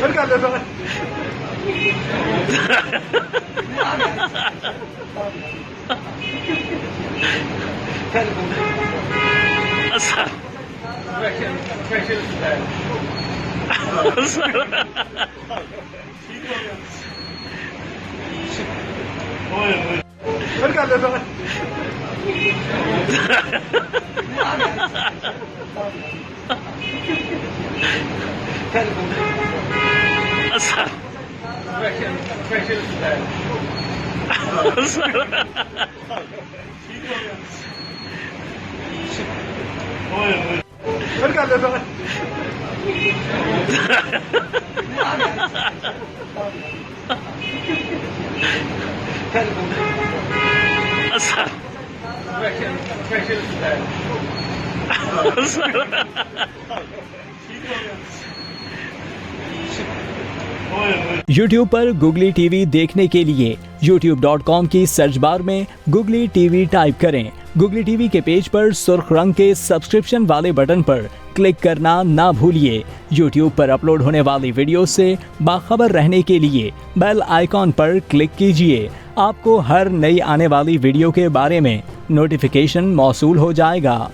फिर कर देता है। अच्छा फिर कर देता है। अच्छा फिर कर देता है। अच्छा YouTube पर गुगली टीवी देखने के लिए youtube.com की सर्च बार में गुगली टीवी टाइप करें। गुगली टीवी के पेज पर सुर्ख रंग के सब्सक्रिप्शन वाले बटन पर क्लिक करना ना भूलिए। YouTube पर अपलोड होने वाली वीडियो से बाखबर रहने के लिए बेल आइकॉन पर क्लिक कीजिए। आपको हर नई आने वाली वीडियो के बारे में नोटिफिकेशन मौसूल हो जाएगा।